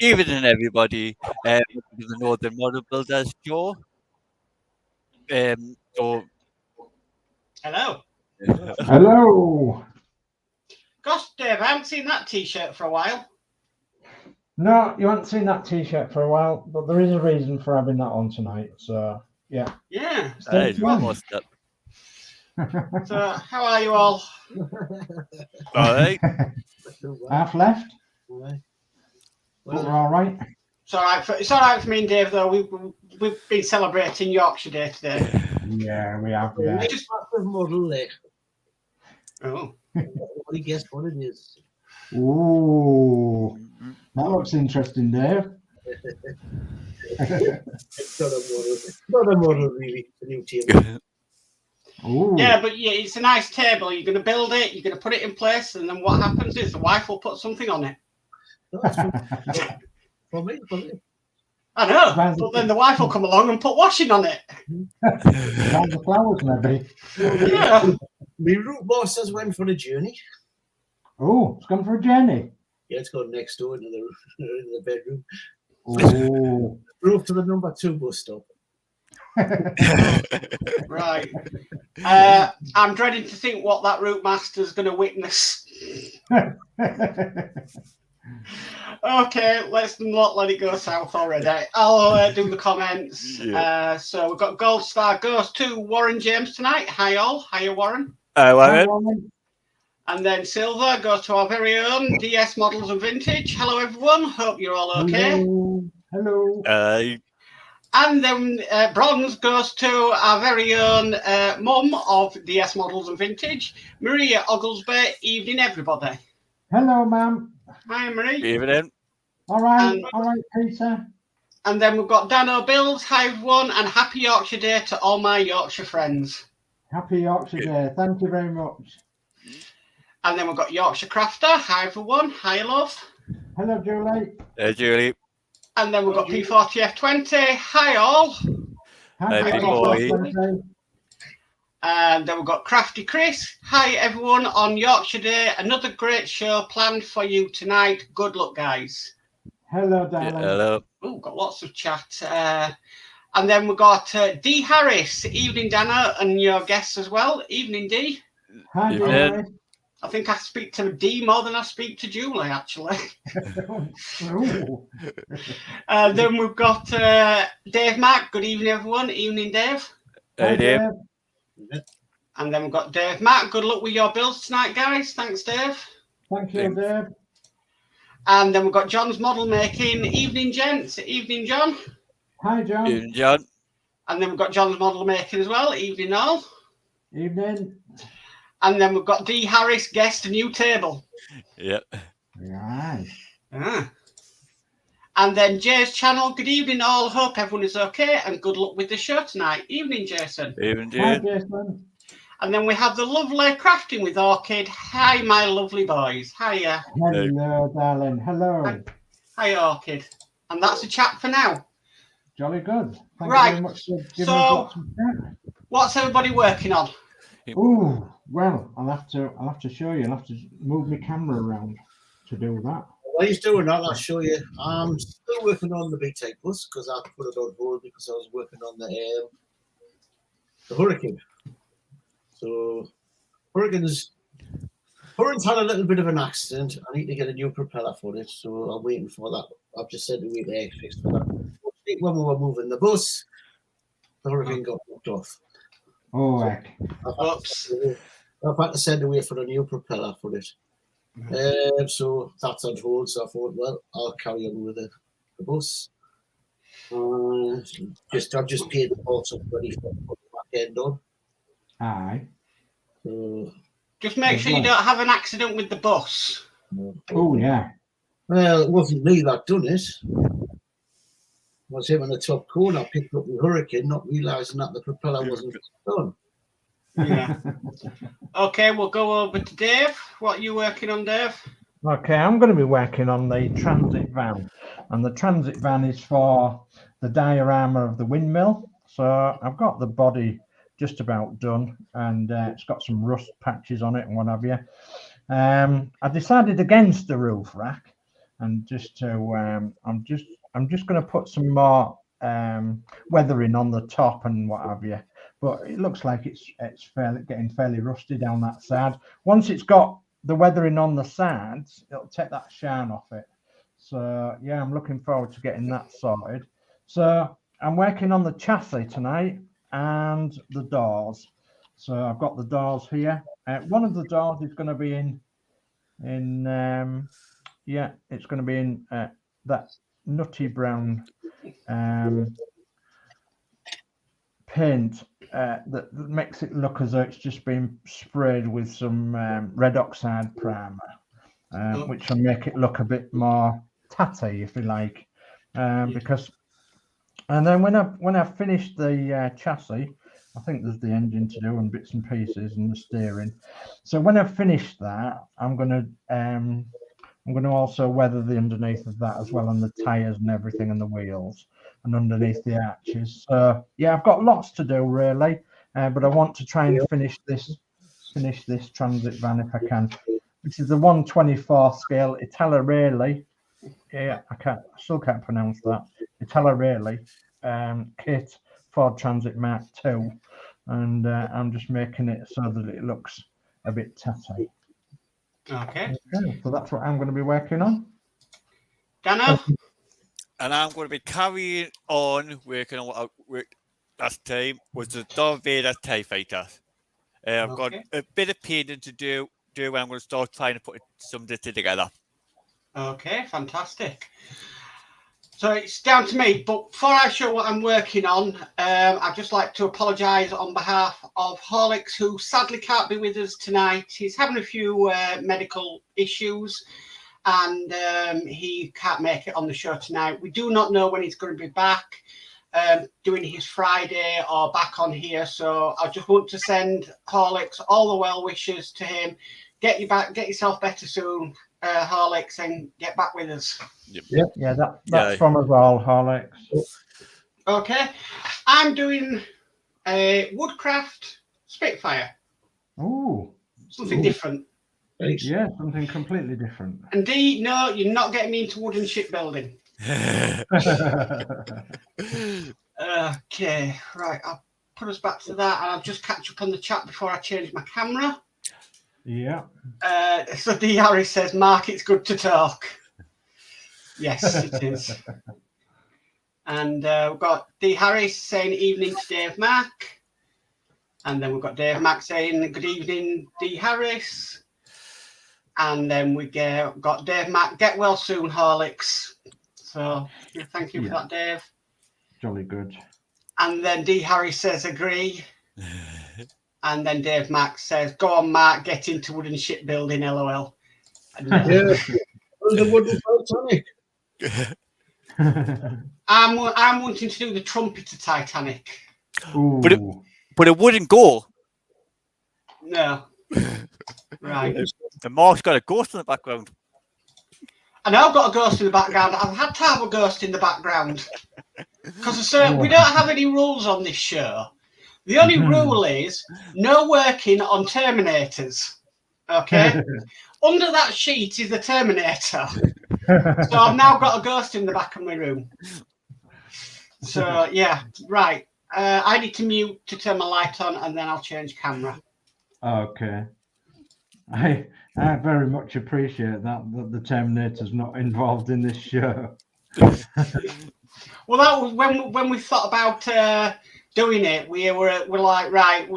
Evening, everybody. Welcome to the Northern Model Builders show. So, Hello. Hello. Gosh, Dave, I haven't seen that T-shirt for a while. No, you haven't seen that T-shirt for a while, but there is a reason for having that on tonight. So, yeah. Yeah. Stay it's tuned. almost up. So, how are you all? All right. Half left, Right. but we're all right. It's all right for me and Dave, though. We've been celebrating Yorkshire Day today. Yeah, we have. Yeah. Just massive model there. Oh. Nobody guessed what it is. Ooh, that looks interesting, Dave. It's not a model. It's not a model, really. It's a new table. Ooh. Yeah, but yeah, it's a nice table. You're going to build it, you're going to put it in place, and then what happens is the wife will put something on it. No, it's for me. I know, but then the wife will come along and put washing on it. Around the flowers, maybe. Yeah. My root boss has went for a journey. Oh, it's gone for a journey. Yeah, it's gone next door into the bedroom. Oh. Drove to the number 2 bus stop. Right. I'm dreading to think what that route master's going to witness. Okay, let's not let it go south already. I'll do the comments. Yeah. So we've got Gold Star goes to Warren James tonight. Hi all. Hiya, Warren. Warren. And then Silver goes to our very own DS Models and Vintage. Hello, everyone. Hope you're all okay. Hello. And then Bronze goes to our very own mum of DS Models and Vintage, Maria Ogglesby. Evening, everybody. Hello, ma'am. Hi, Marie. Evening. All right, Peter. And then we've got Danno Builds. Hi, everyone, and happy Yorkshire Day to all my Yorkshire friends. Happy Yorkshire Day. Thank you very much. And then we've got Yorkshire Crafter. Hi, everyone. Hi, love. Hello, Julie. Julie. And then we've got P40F20. Hi, all. Hi, boy. And then we've got Crafty Chris. Hi, everyone, on Yorkshire Day. Another great show planned for you tonight. Good luck, guys. Hello, darling. Hello. Oh, got lots of chat. And then we've got D. Harris. Evening, Dana, and your guests as well. Evening, D. Hi, Evening. Julie. I think I speak to D more than I speak to Julie, actually. Then we've got Dave Mack. Good evening, everyone. Evening, Dave. Hey, Dave. And then we've got Dave Mack. Good luck with your builds tonight, guys. Thanks, Dave. Thank you, Dave. And then we've got John's model making. Evening, gents. Evening, John. Hi, John. Evening, John. And then we've got John's model making as well. Evening, all. Evening. And then we've got D. Harris, guest, a new table. Yep. Right. And then Jay's channel. Good evening, all. Hope everyone is okay, and good luck with the show tonight. Evening, Jason. Evening, Hi, Jason. Jason. And then we have the lovely Crafting with Orchid. Hi, my lovely boys. Hiya. Hello, darling. Hello. Hi, Orchid. And that's a chat for now. Jolly good. Thank Right. you very much for giving So- us lots of chat. What's everybody working on? Ooh, well, I'll have to show you. I'll have to move my camera around to do that. While he's doing that, I'll show you. I'm still working on the big type bus because I put it on hold because I was working on the Hurricane. So Hurricane's had a little bit of an accident. I need to get a new propeller for it, so I'm waiting for that. I've just sent away the air fix for that. When we were moving the bus, the Hurricane got knocked off. Oh, heck. I've had to send away for a new propeller for it. So that's on hold. So I thought, well, I'll carry on with the bus. I've just paid the bolts up ready for the back end on. Aye. So, Just make sure you don't have an accident with the bus. Oh, yeah. well, it wasn't me that done it. It was him in the top corner. I picked up the Hurricane, not realising that the propeller wasn't done. Yeah. Okay, we'll go over to Dave. What are you working on, Dave? Okay, I'm going to be working on the transit van. And the transit van is for the diorama of the windmill. So I've got the body just about done, and it's got some rust patches on it and what have you. I decided against the roof rack, and just to I'm just going to put some more weathering on the top and what have you. But it looks like it's getting fairly rusty down that side. Once it's got the weathering on the sides, it'll take that shine off it. So yeah, I'm looking forward to getting that sorted. So I'm working on the chassis tonight and the doors. So I've got the doors here. One of the doors is going to be in it's going to be in that nutty brown paint that makes it look as though it's just been sprayed with some red oxide primer, which will make it look a bit more tatty, if you like. Because, and then when I've finished the chassis, I think there's the engine to do and bits and pieces and the steering. So when I've finished that, I'm going to also weather the underneath of that as well, and the tires and everything, and the wheels and underneath the arches. So yeah, I've got lots to do really, but I want to try and finish this transit van if I can. This is the 1/24 scale Italia. Yeah, I still can't pronounce that. Italia kit Ford Transit Mark II, and I'm just making it so that it looks a bit tatty. Okay. So that's what I'm going to be working on. Danno? And I'm going to be carrying on working on what I worked last time, was the Darth Vader TIE Fighter. I've got a bit of painting to do when I'm going to start trying to put something together. Okay, fantastic. So it's down to me, but before I show what I'm working on, I'd just like to apologise on behalf of Horlix, who sadly can't be with us tonight. He's having a few medical issues, and he can't make it on the show tonight. We do not know when he's going to be back, doing his Friday or back on here. So I just want to send Horlix all the well wishes to him. Get yourself better soon, Horlix, and get back with us. Yep. Yeah, that's from us all, Horlix. Okay, I'm doing a Woodcraft Spitfire. Ooh, something different. Nice. Yeah, something completely different. And D, no, you're not getting me into wooden shipbuilding. Okay, right. I'll put us back to that, and I'll just catch up on the chat before I change my camera. Yeah. So D Harris says, Mark, it's good to talk. Yes, it is. And we've got D Harris saying evening to Dave Mack. And then we've got Dave Mack saying good evening, D Harris. And then we got Dave Mack, get well soon, Horlix. So yeah, thank you for that, Dave. Jolly good. And then D Harris says agree. And then Dave Mack says, go on, Mark, get into wooden shipbuilding, LOL. Yeah, the wooden Titanic. I'm wanting to do the trumpeter Titanic. Ooh. But it wouldn't go. No. Right. The Mark's got a ghost in the background. I know I've got a ghost in the background. I've had to have a ghost in the background. Because we don't have any rules on this show. The only rule is no working on Terminators. Okay? Under that sheet is the Terminator. So I've now got a ghost in the back of my room. So, yeah, right. I need to mute to turn my light on, and then I'll change camera. Okay. I very much appreciate that the Terminator's not involved in this show. Well, that was when we thought about doing it. We were like, right,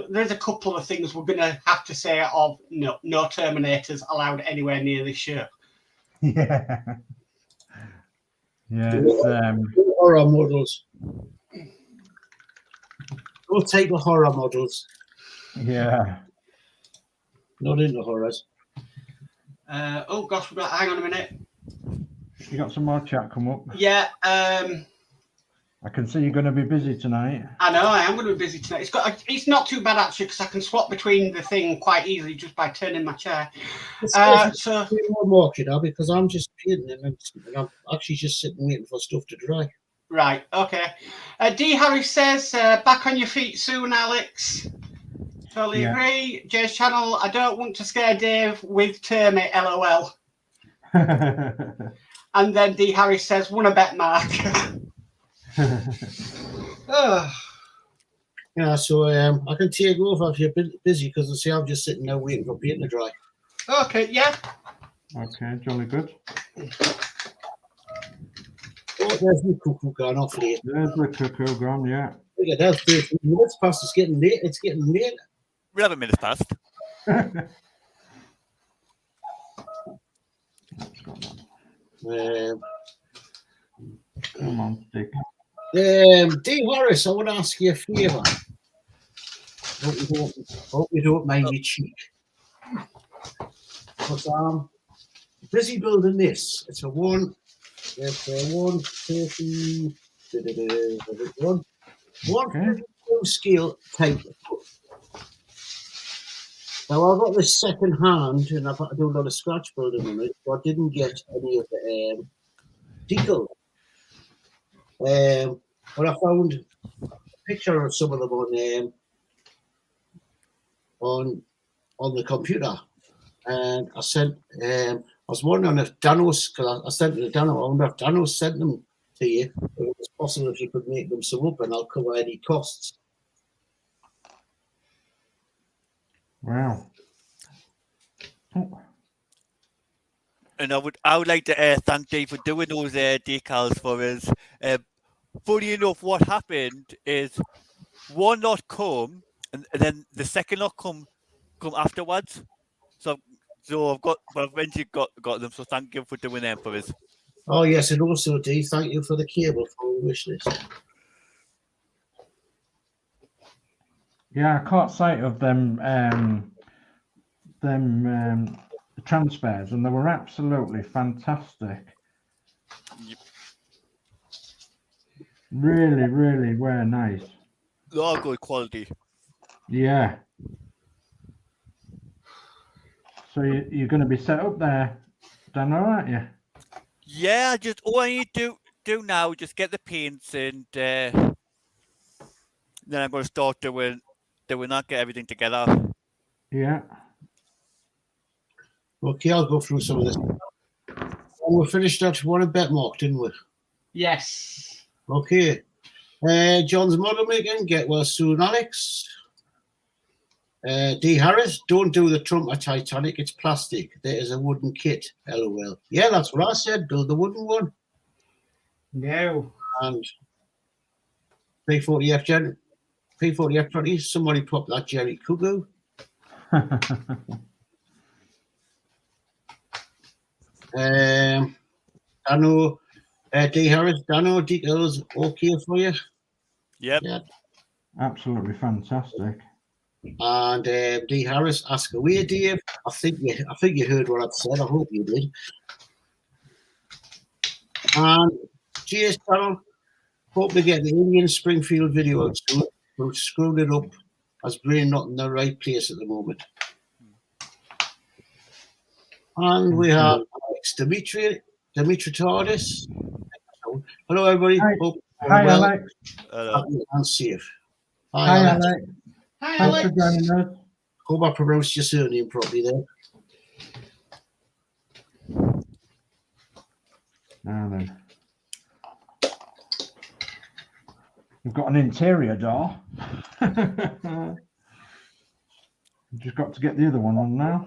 there's a couple of things we're going to have to say of no Terminators allowed anywhere near this show. Yeah. Yeah. It's, horror models. We'll take the horror models. Yeah. Not into horrors. Oh gosh, hang on a minute. You got some more chat come up? Yeah. I can see you're going to be busy tonight. I know I am going to be busy tonight. It's not too bad actually, because I can swap between the thing quite easily just by turning my chair. So I'm walking now because I'm just peeing and I'm actually just sitting waiting for stuff to dry. Right. Okay. D Harris says back on your feet soon, Alex. Totally agree. Jay's channel. I don't want to scare Dave with Termit. LOL. And then D. Harris says, "Won a bet, Mark." Yeah, so I can take over if you're busy, because I see I'm just sitting there waiting for paint to dry. Okay, yeah. Okay, jolly good. Oh, there's the cuckoo gone off late. There's the cuckoo gone, yeah. Look at that, 13 minutes past. It's getting late. It's getting late. 11 minutes past. Come on, stick. D. Harris, I want to ask you a favour. Hope you don't mind me cheek. But I'm busy building this. It's a 132 scale type. Now I've got this second hand, and I've had to do a lot of scratch building on it, so I didn't get any of the decals. But I found a picture of some of them on the computer, and I sent. I was wondering if Danno's, because I sent it to Danno. I wonder if Danno sent them to you. If it was possible if you could make them some up, and I'll cover any costs. Wow. And I would like to thank Dave for doing those decals for us. Funny enough, what happened is one lot come, and then the second lot come afterwards. So I've eventually got them. So thank you for doing them for us. Oh yes, and also Dee, thank you for the cable for the wish list. Yeah, I caught sight of them transfers, and they were absolutely fantastic. Yep. Really, really were nice. They're all good quality. Yeah. So you're going to be set up there, Danno, aren't you? Yeah, just all I need to do now, just get the paints, and then I'm going to start doing that, get everything together. Yeah. Okay, I'll go through some of this. And we finished that one a bet mark, didn't we? Yes. Okay. John's model making, get well soon, Alex. D. Harris, don't do the Trump at Titanic, it's plastic. There is a wooden kit, LOL. Yeah, that's what I said, build the wooden one. No. And P40F20, somebody pop that Jerry Cuckoo. Danno, D. Harris, Danno, details okay for you? Yep. Yeah. Absolutely fantastic. And D. Harris, ask away, Dave. I think you heard what I said. I hope you did. And cheers, Carol. Hope to get the Indian Springfield video out soon. We've screwed it up as brain not in the right place at the moment. And we have Alex Dimitri Tardis. Hello, everybody. Hi, Hope hi well, Alex. happy and safe. Hi, Alex. Hi, Thanks Alex. for joining us. Hope I pronounced your surname properly there. Now then. We've got an interior door. Just got to get the other one on now.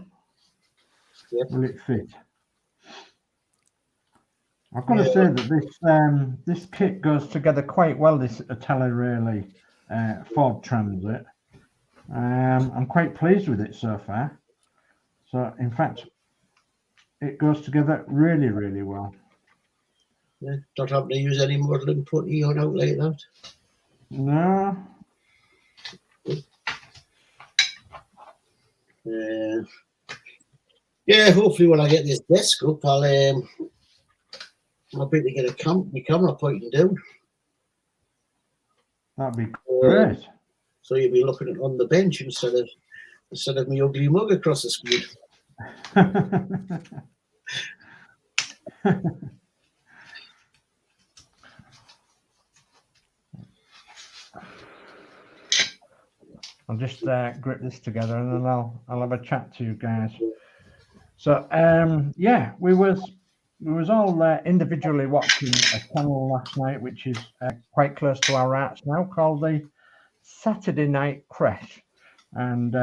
Yep. Will it fit? I've got to say that this kit goes together quite well, this Italia Ford Transit. I'm quite pleased with it so far. So, in fact, it goes together really, really well. Yeah, don't have to use any modelling putty on out like that. No. Yeah, hopefully when I get this desk up, I'll be able to get my camera pointing down. That'd be great. So you'll be looking at on the bench instead of my ugly mug across the screen. I'll just grip this together, and then I'll have a chat to you guys. So yeah, we was all individually watching a channel last night, which is quite close to our hearts now, called the Saturday Night Crash, and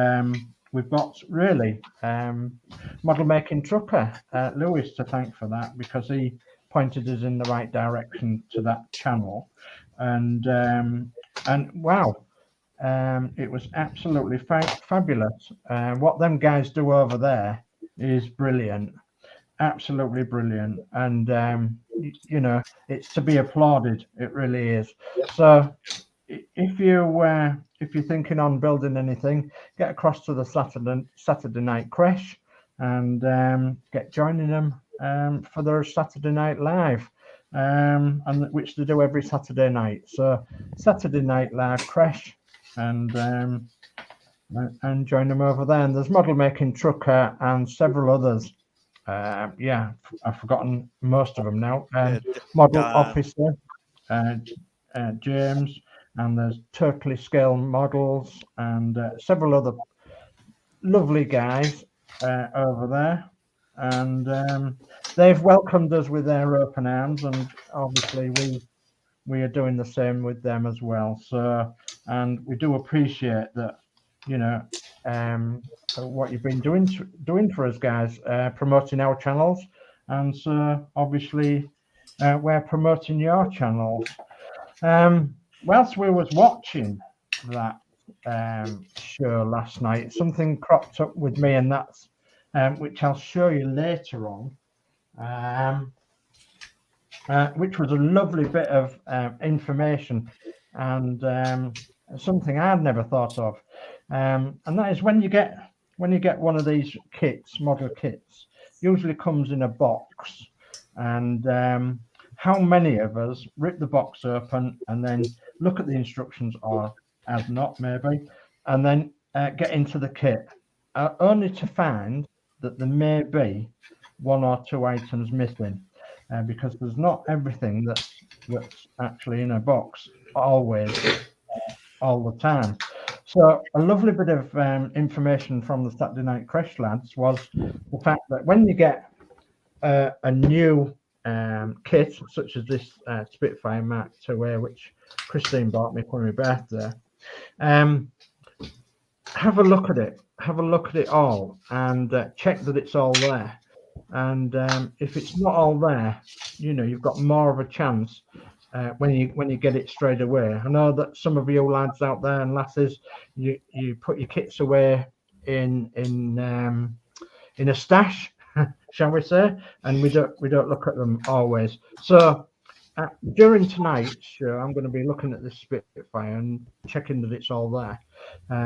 we've got really model making trucker Lewis to thank for that, because he pointed us in the right direction to that channel, and wow, it was absolutely fabulous. What them guys do over there is brilliant, absolutely brilliant, and you know, it's to be applauded. It really is. So if you're thinking on building anything, get across to the Saturday Night Crash and get joining them for their Saturday Night Live, and which they do every Saturday night. So Saturday Night Live Crash, and join them over there. And there's Model Making Trucker and several others. Yeah, I've forgotten most of them now. Model Officer, James, and there's Totally Scale Models, and several other lovely guys over there. And they've welcomed us with their open arms, and obviously we are doing the same with them as well. So, and we do appreciate that, you know, what you've been doing for us guys, promoting our channels, and so obviously we're promoting your channels. Whilst we was watching that show last night, something cropped up with me, and that's which I'll show you later on, which was a lovely bit of information, and something I'd never thought of, and that is when you get one of these kits, model kits, usually comes in a box, and how many of us rip the box open and then look at the instructions, or as not maybe, and then get into the kit, only to find that there may be one or two items missing, because there's not everything that's actually in a box always, all the time. So a lovely bit of information from the Saturday Night Crash lads was the fact that when you get a new kit such as this Spitfire Mark II, which Christine bought me for my birthday, have a look at it all, and check that it's all there. And if it's not all there, you know, you've got more of a chance when you get it straight away. I know that some of you lads out there and lasses, you put your kits away in a stash, shall we say, and we don't look at them always. So during tonight's show, I'm going to be looking at this Spitfire and checking that it's all there.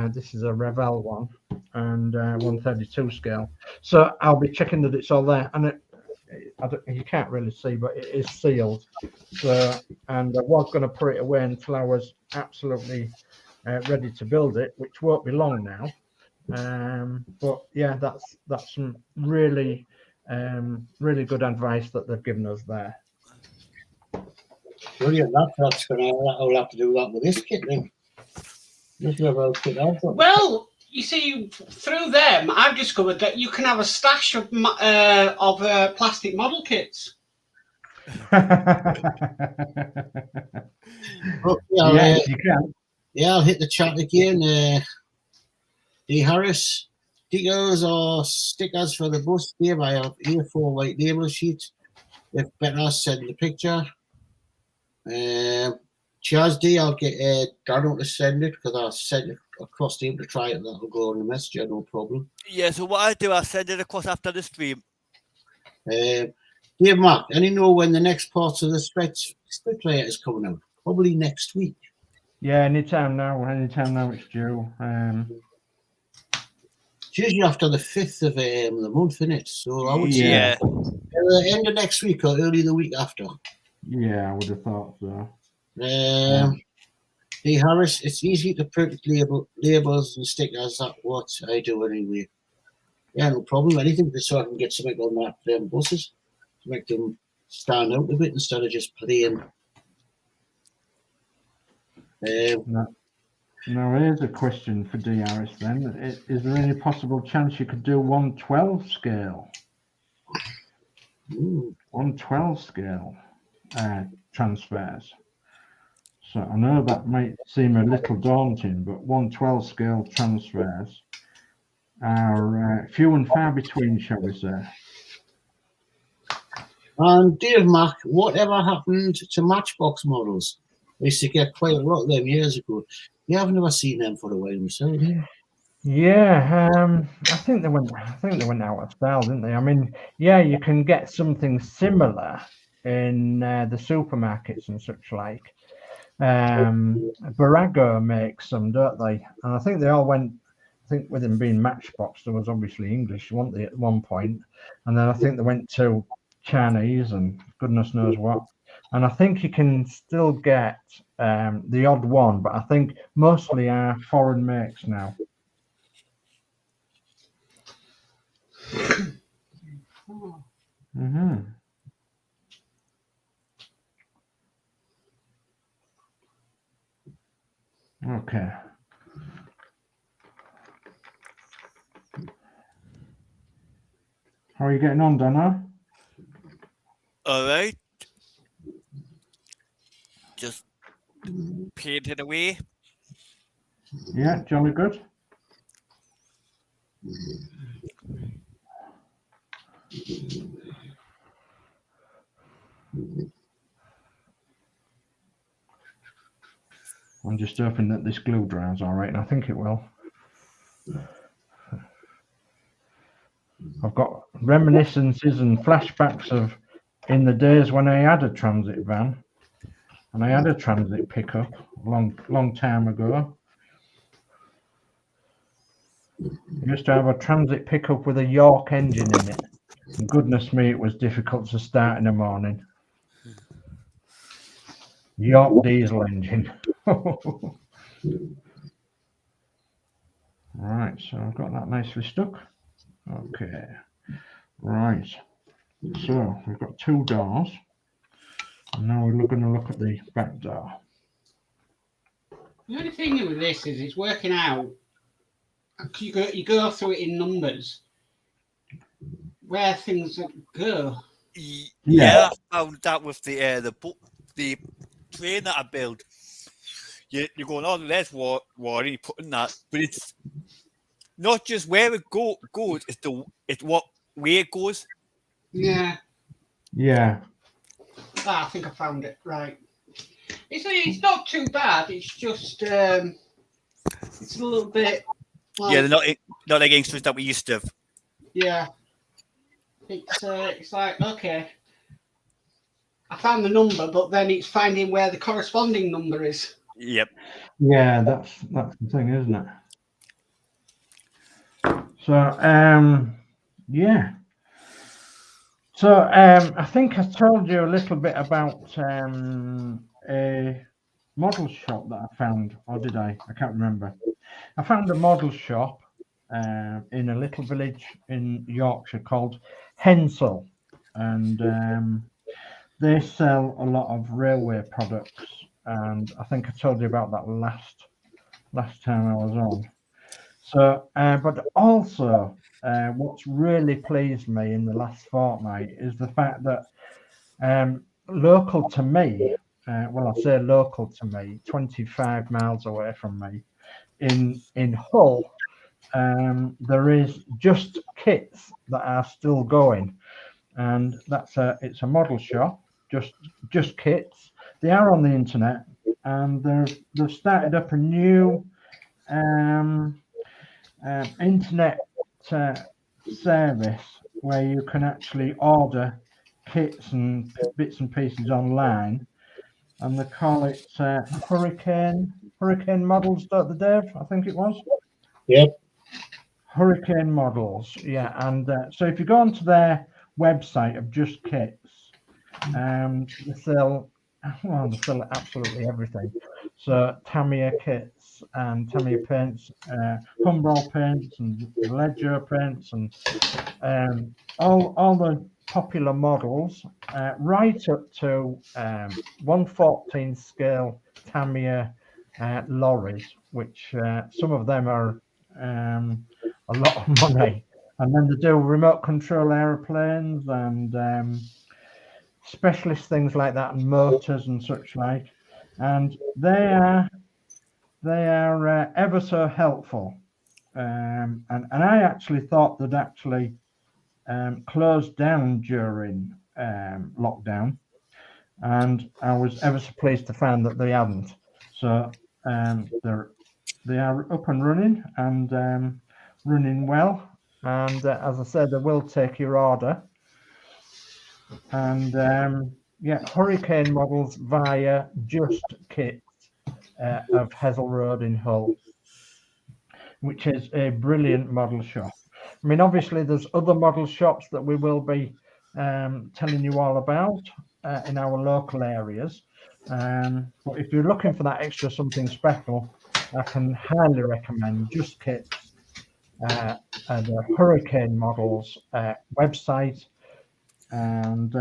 This is a Revell one, and 132 scale. So I'll be checking that it's all there, and you can't really see, but it is sealed. So, and I was going to put it away until I was absolutely ready to build it, which won't be long now. But yeah, that's some really good advice that they've given us there. Brilliant. I'll have to do that with this kit then. Well, you see, through them, I've discovered that you can have a stash of plastic model kits. Oh, yeah, you can. Yeah, I'll hit the chat again. D. Harris, stickers or stickers for the bus. Dave, I have A4 white label sheet. If better, send the picture. Chaz D, I'll get Danno to send it, because I'll send it across to him to try it, and that'll go on the messenger, no problem. Yeah, so what I do, I'll send it across after the stream. Dave Mark, any know when the next part of the Spitfire is coming out? Probably next week. Yeah, anytime now it's due. It's usually after the 5th of the month, isn't it? So I would say end of next week or early the week after. Yeah, I would have thought so. D. Harris, it's easy to print labels and stickers. That's what I do anyway. Yeah, no problem. Anything just so I can get something on that buses to make them stand out a bit instead of just plain. Now here's a question for D. Harris then. Is there any possible chance you could do 112 scale? Ooh. 112 scale transfers. So I know that might seem a little daunting, but 112 scale transfers are few and far between, shall we say. And Dave Mac, whatever happened to Matchbox models? I used to get quite a lot of them years ago. You haven't ever seen them for a while, myself, have you? Yeah, I think they went out of style, didn't they? I mean, yeah, you can get something similar in the supermarkets and such like. Barago makes them, don't they? And I think they all went. I think with them being Matchbox, there was obviously English, weren't they, at one point? And then I think they went to Chinese and goodness knows what. And I think you can still get the odd one, but I think mostly are foreign makes now. Mm-hmm. Okay. How are you getting on, Danno? All right. Just painting away. Yeah, jolly good. I'm just hoping that this glue dries all right, and I think it will. I've got reminiscences and flashbacks of in the days when I had a transit van and I had a transit pickup long time ago. I used to have a transit pickup with a York engine in it. And goodness me, it was difficult to start in the morning. York diesel engine. Right, so I've got that nicely stuck. Okay, right. So we've got two doors. And now we're going to look at the back door. The only thing with this is it's working out. You go through it in numbers where things go. Yeah, I found that with the train that I built. You're going, oh, there's water, you put in that, but it's not just where it goes, it's what way it goes. Yeah. Yeah. I think I found it right. It's not too bad. It's just it's a little bit. Like, Yeah, they're not like gangsters that we used to have. Yeah. It's like, okay, I found the number, but then it's finding where the corresponding number is. Yep. Yeah, that's the thing, isn't it? So yeah. So I think I told you a little bit about a model shop that I found, or did I? I can't remember. I found a model shop in a little village in Yorkshire called Hensel, and they sell a lot of railway products. And I think I told you about that last time I was on. So, but also, what's really pleased me in the last fortnight is the fact that local to me, well, I say local to me, 25 miles away from me, in Hull, there is Just Kits that are still going, and it's a model shop, Just Kits. They are on the internet, and they've started up a new internet service where you can actually order kits and bits and pieces online, and they call it Hurricane Models, don't they, Dave? I think it was. Yep. Hurricane Models, yeah. And so if you go onto their website of Just Kits, they sell absolutely everything. So Tamiya kits and Tamiya paints, Humbrol paints and Ledger paints, and all the popular models, right up to 1/14 scale Tamiya lorries, which some of them are a lot of money. And then they do remote control aeroplanes and specialist things like that, and motors and such like. And they are ever so helpful. And I actually thought they'd actually closed down during lockdown, and I was ever so pleased to find that they hadn't. So they are up and running and running well. And as I said, they will take your order. And yeah, Hurricane models via Just Kit of Hessel Road in Hull, which is a brilliant model shop. I mean, obviously, there's other model shops that we will be telling you all about in our local areas. But if you're looking for that extra something special, I can highly recommend Just Kits, the Hurricane Models website, and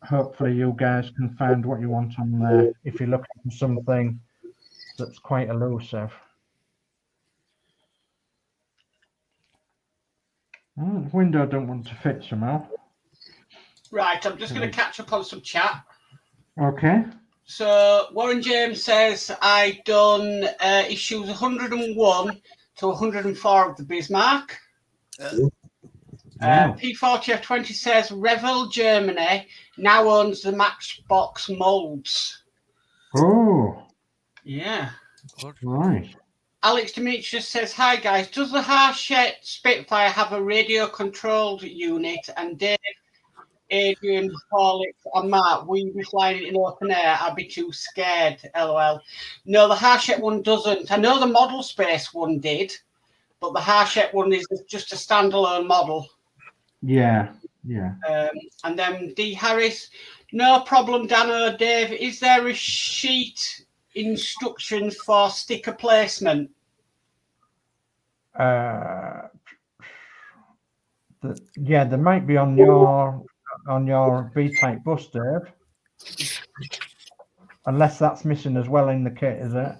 hopefully you guys can find what you want on there if you're looking for something that's quite elusive. Oh, the window don't want to fit somehow. Right, I'm just going to catch up on some chat. Okay. So Warren James says I done issues 101 to 104 of the Bismarck. P40F20 says Revell Germany now owns the Matchbox molds. Oh. Yeah. Right. Alex Demetrius says, hi guys, does the Harshett Spitfire have a radio controlled unit? And Dave, Adrian, Horlix and Mark, will you be flying it in open air? I'd be too scared, LOL. No, the Harshett one doesn't. I know the Model Space one did, but the Harshett one is just a standalone model. Yeah, yeah. And then D. Harris, no problem, Danno, Dave. Is there a sheet instructions for sticker placement? Yeah, there might be on your B-type bus, Dave. Unless that's missing as well in the kit, is it?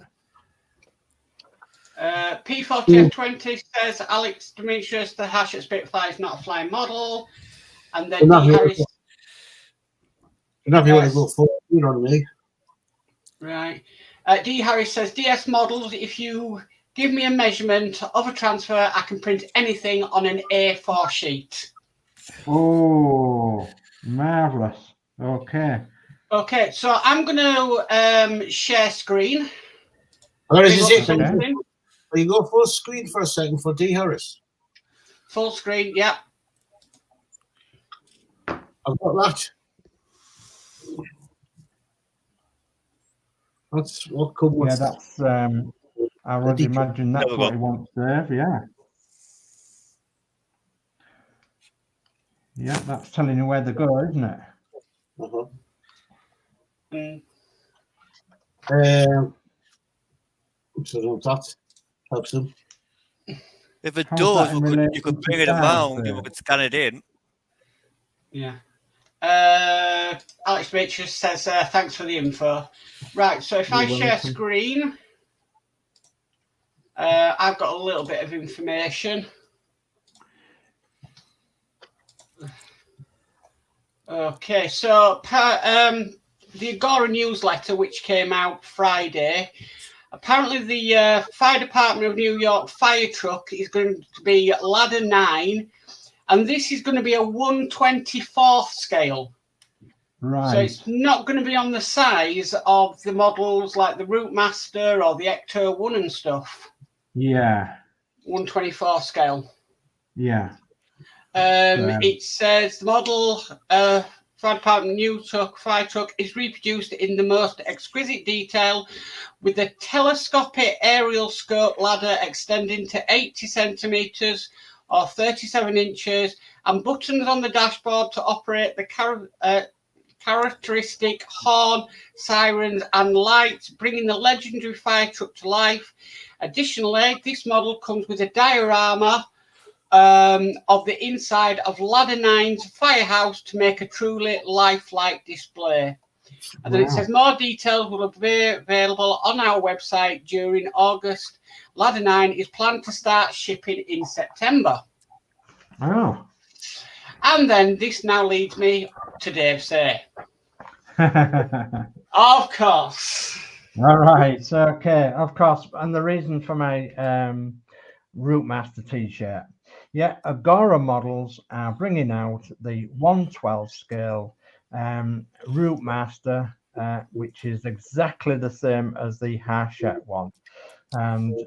P40F20 says Alex Demetrius, the Harshett Spitfire is not a flying model. And then D. Harris. You're not going to go for it on me. Right. D. Harris says DS models, if you give me a measurement of a transfer, I can print anything on an A4 sheet. Oh, marvelous. Okay. Okay, so I'm going to share screen. You go full screen for a second for D. Harris. Full screen, yeah. I've got that. That's what comes. Yeah, that's. I would imagine that's what he wants, Dave. Yeah. Yeah, that's telling you where to go, isn't it? So that helps them. If it does, you could bring it around, you could scan it in. Yeah. Alex Beatrice says, thanks for the info. Right, so if I share screen, I've got a little bit of information. Okay, so the Agora newsletter, which came out Friday, apparently the Fire Department of New York fire truck is going to be ladder 9, and this is going to be a 1/24th scale. Right. So it's not going to be on the size of the models like the Routemaster or the Ecto 1 and stuff. Yeah. 1/24 scale. Yeah. It says the model Fire Department New Truck Fire Truck is reproduced in the most exquisite detail with a telescopic aerial scope ladder extending to 80 centimeters or 37 inches and buttons on the dashboard to operate the characteristic horn, sirens and lights, bringing the legendary fire truck to life. Additionally, this model comes with a diorama of the inside of Ladder 9's firehouse to make a truly lifelike display. And then it says more details will be available on our website during August. Ladder 9 is planned to start shipping in September. Oh. And then this now leads me to Dave Say. Of course. All right. So, okay. Of course. And the reason for my Routemaster t-shirt. Yeah, Agora Models are bringing out the 1/12 scale Routemaster, which is exactly the same as the Hachette one. And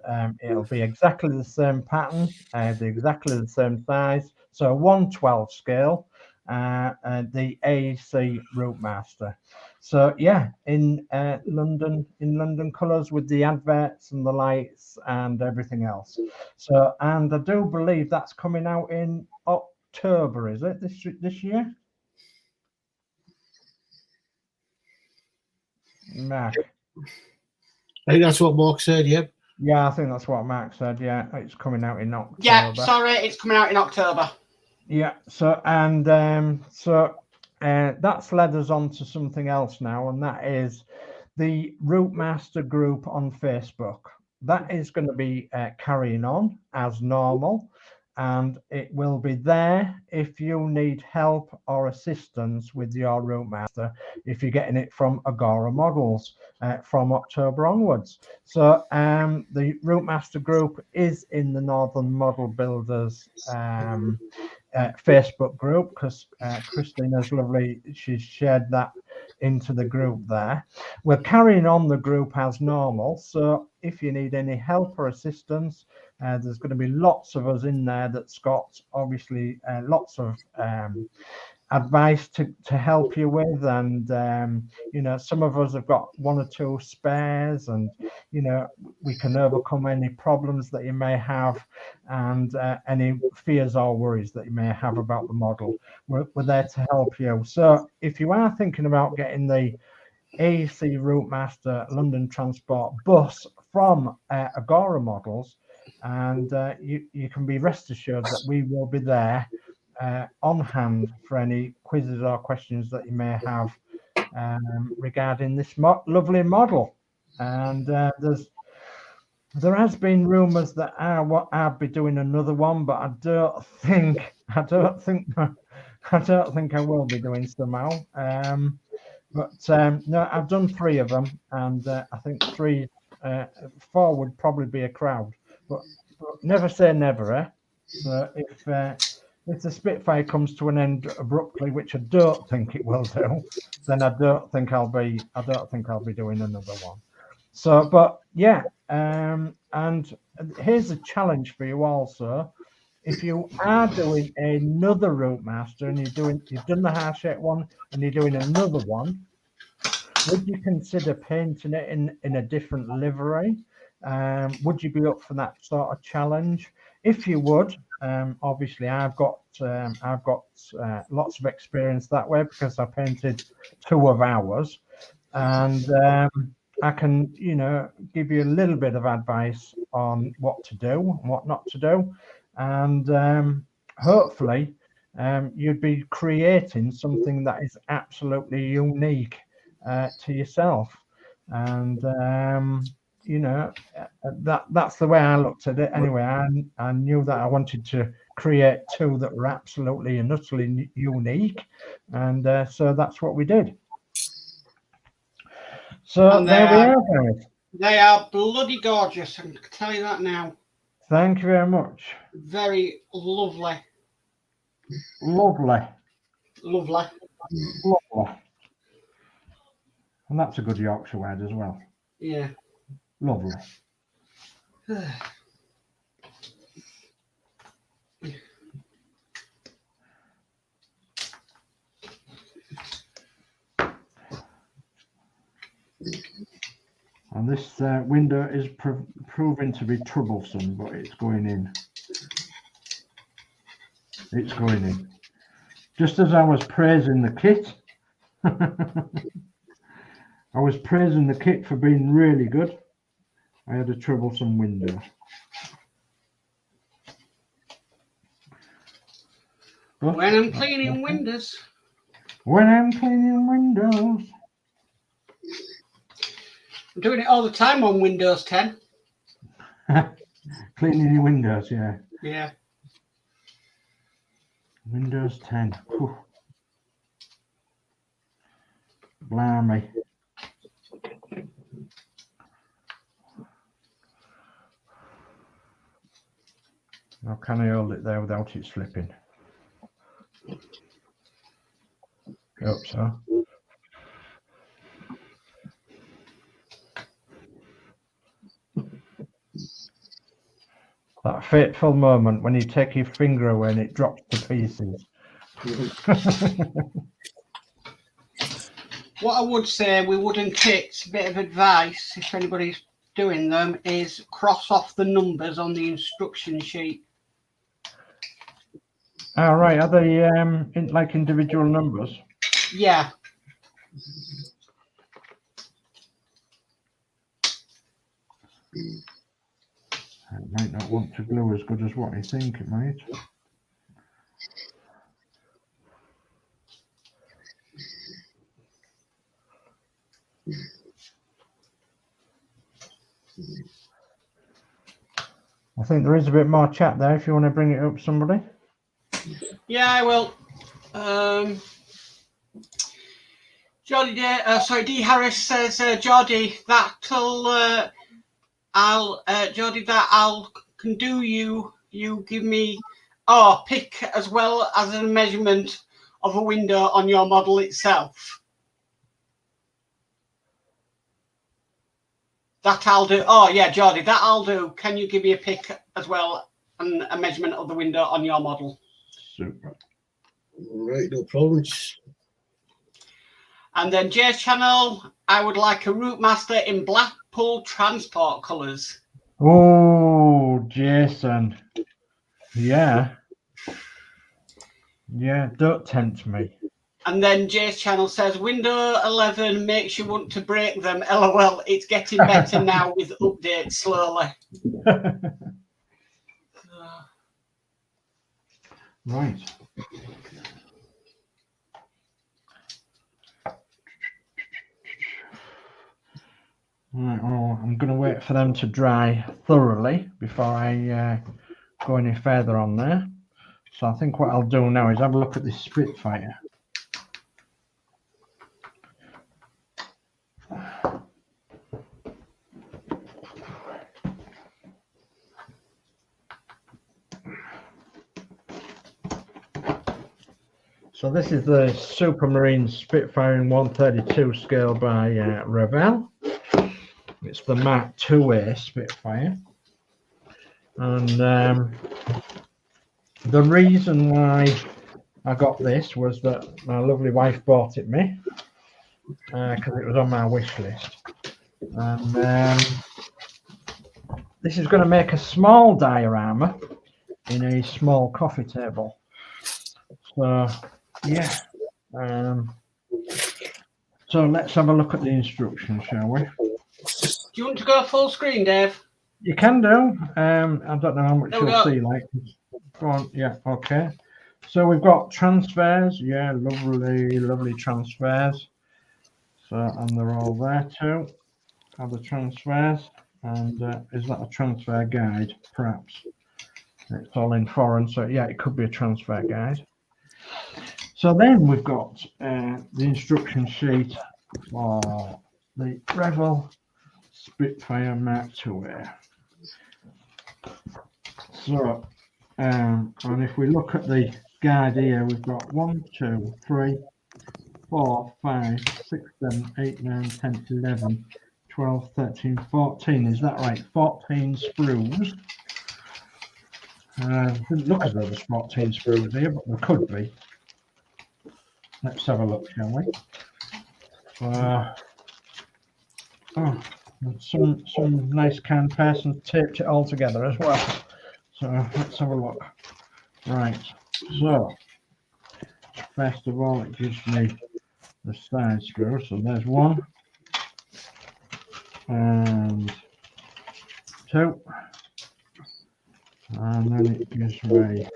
it'll be exactly the same pattern, exactly the same size. So 1/12 scale, the AEC Routemaster. So yeah, in London colours with the adverts and the lights and everything else. So, and I do believe that's coming out in October, is it this year? Mark. I think that's what Mark said. Yep. Yeah, I think that's what Mark said. Yeah, it's coming out in October. Yeah, sorry, it's coming out in October. Yeah. So and that's led us on to something else now, and that is the Routemaster group on Facebook. That is going to be carrying on as normal, and it will be there if you need help or assistance with your Routemaster, if you're getting it from Agora Models from October onwards. So the Routemaster group is in the Northern Model Builders Facebook group, because Christina's lovely, she's shared that into the group there. We're carrying on the group as normal, so if you need any help or assistance, there's going to be lots of us in there that's got obviously lots of advice to help you with, and you know, some of us have got 1 or 2 spares, and you know, we can overcome any problems that you may have, and any fears or worries that you may have about the model. We're there to help you. So if you are thinking about getting the AEC Routemaster London Transport bus from Agora Models, and you can be rest assured that we will be there on hand for any quizzes or questions that you may have regarding this lovely model. And there has been rumours that I'll be doing another one, but I don't think I will be doing somehow. No, I've done 3 of them, and I think 4 would probably be a crowd. But never say never, eh? So if the Spitfire comes to an end abruptly, which I don't think it will do, then I don't think I'll be doing another one. So, but yeah, and here's a challenge for you also. If you are doing another Routemaster and you've done the Hachette one and you're doing another one, would you consider painting it in a different livery? Would you be up for that sort of challenge? If you would, obviously I've got lots of experience that way, because I painted 2 of ours, and I can, you know, give you a little bit of advice on what to do and what not to do, and hopefully you'd be creating something that is absolutely unique to yourself. And you know, that's the way I looked at it anyway. I knew that I wanted to create 2 that were absolutely and utterly unique, and so that's what we did. So there we are, guys. They are bloody gorgeous, I can tell you that now. Thank you very much. Very lovely. Lovely. Lovely. Lovely. And that's a good Yorkshire word as well. Yeah. Lovely. And this window is proving to be troublesome, but it's going in. It's going in. Just as I was praising the kit, I was praising the kit for being really good, I had a troublesome window. But when I'm cleaning windows. When I'm cleaning windows. I'm doing it all the time on Windows 10. Cleaning your windows, yeah. Yeah. Windows 10. Whew. Blimey. How can I hold it there without it slipping? Hope so. That fateful moment when you take your finger away and it drops to pieces. What I would say we wouldn't take, a bit of advice if anybody's doing them, is cross off the numbers on the instruction sheet. All right, are they like individual numbers? Yeah. It might not want to glue as good as what I think it might. I think there is a bit more chat there if you want to bring it up, somebody. Yeah, I will. Geordie Dave, D Harris says, Geordie, can do you give me pick as well as a measurement of a window on your model itself. That I'll do. Oh yeah, Geordie, that I'll do. Can you give me a pick as well and a measurement of the window on your model? Super. Right, no problems. And then Jay's channel, I would like a Routemaster in Blackpool transport colours. Oh, Jason. Yeah. Yeah, don't tempt me. And then Jay's channel says, Windows 11 makes you want to break them. LOL, it's getting better now with updates slowly. Right. Right, well, I'm going to wait for them to dry thoroughly before I go any further on there. So I think what I'll do now is have a look at this Spitfire. So this is the Supermarine Spitfire in 132 scale by Revell. It's the Mark IIA Spitfire. And the reason why I got this was that my lovely wife bought it me because it was on my wish list. And this is going to make a small diorama in a small coffee table. So yeah, so let's have a look at the instructions, shall we? Do you want to go full screen, Dave? You can do. I don't know how much There we you'll go. see. Like, go on. Yeah, okay. So we've got transfers. Yeah, lovely, lovely transfers. So, and they're all there too. Are the transfers? And is that a transfer guide? Perhaps. It's all in foreign, so yeah, it could be a transfer guide. So then we've got the instruction sheet for the Revell Spitfire Mark IIA. So, and if we look at the guide here, we've got 1, 2, 3, 4, 5, 6, 7, 8, 9, 10, 11, 12, 13, 14. Is that right? 14 sprues. Doesn't look as though there's 14 sprues here, but there could be. Let's have a look, shall we? Some nice can person taped it all together as well. So let's have a look. Right. So first of all, it gives me the side screw. So there's 1 and 2, and then it gives me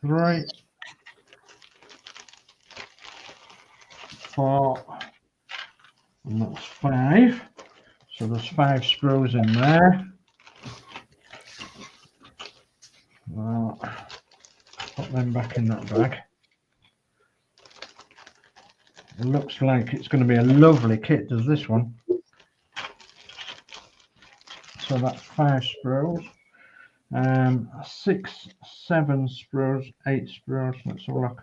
3, 4, and that's 5. So there's 5 screws in there. put them back in that bag. It looks like it's going to be a lovely kit, does this one? So that's 5 sprues, 6, 7 sprues, 8 sprues. Let's have a look.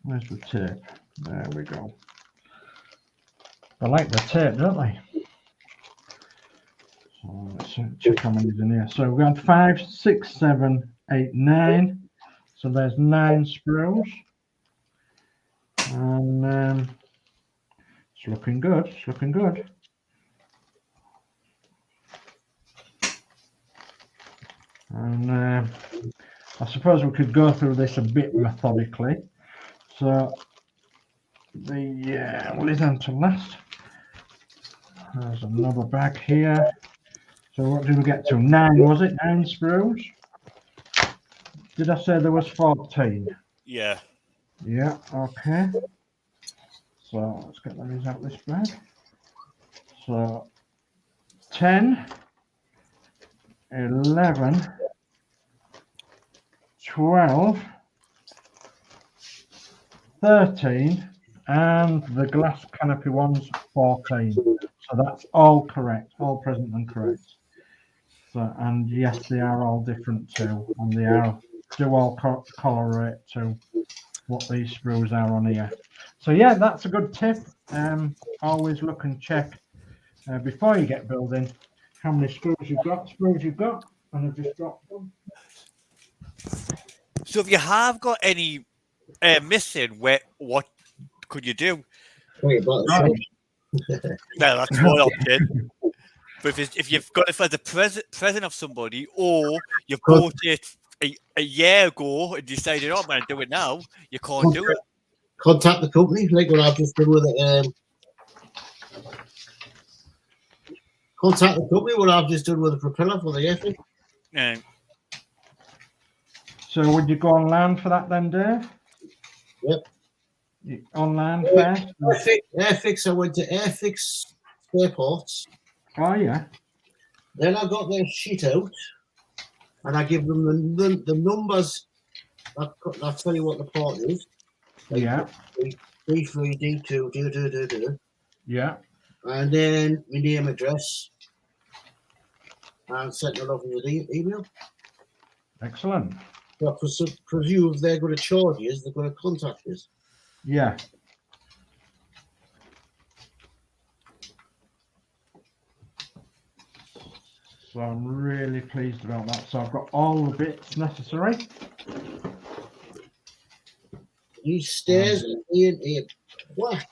Where's the tape? There we go. They like the tape, don't they? So let's check how many's in here. So we've got 5, 6, 7, 8, 9. So there's 9 sprues. And it's looking good. It's looking good. And I suppose we could go through this a bit methodically. So the what is on to last? There's another bag here. So what did we get to? 9, was it? 9 sprues? Did I say there was 14? Yeah. Yeah, okay. So let's get these out of this bag. So 10, 11, 12, 13, and the glass canopy ones 14. So that's all correct, all present and correct. So, and yes, they are all different too, and they are do all correlate to what these sprues are on here. So yeah, that's a good tip. Always look and check before you get building how many sprues you've got, and I've just dropped them. So if you have got any missing, what could you do? Wait, but Right. Well, that's one option. But if you've got it for the present of somebody, or you bought it a year ago and decided, oh, I'm going to do it now, you can't do it. contact the company, like what I've just done with it. Contact the company, what I've just done with the propeller for the airfield. So would you go on land for that then, Dave? Yep. On land first? Airfix, I went to Airfix Airports. Oh, yeah. Then I got their sheet out, and I give them the numbers. I'll tell you what the part is. Like Yeah. D3, D2, do. Yeah. And then my name, address, and sent it off with an email. Excellent. So I presume if they're going to charge you, they're going to contact us. Yeah. So I'm really pleased about that. So I've got all the bits necessary. These stairs are in a twat.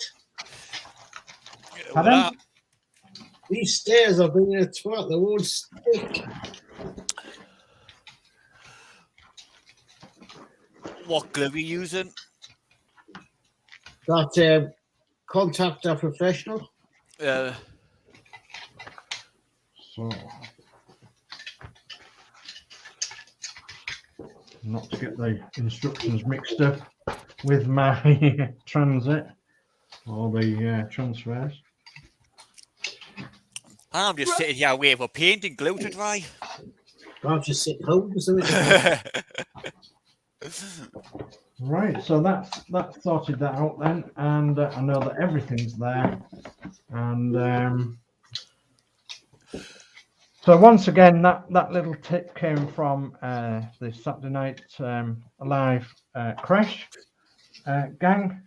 Pardon? These stairs are being a twat. They won't stick. What glue are you using? That contact a professional. Uh, So not to get the instructions mixed up with my transit or the transfers. I'm just sitting here waiting for paint and glue to dry. Can't just sit home or something. Right, so that's sorted that out then, and I know that everything's there. And so once again, that little tip came from the Saturday night live crash gang.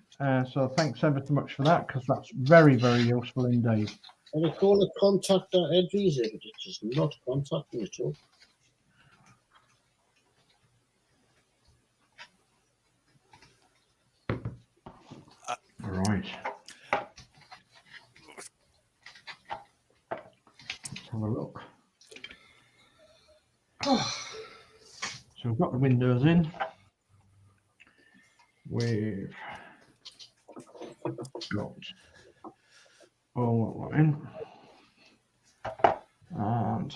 So thanks ever so much for that, because that's very, very useful indeed. And it's going to contact our head visa, but it's just not contacting at all. Right. Let's have a look. So we've got the windows in. We've got all that in. And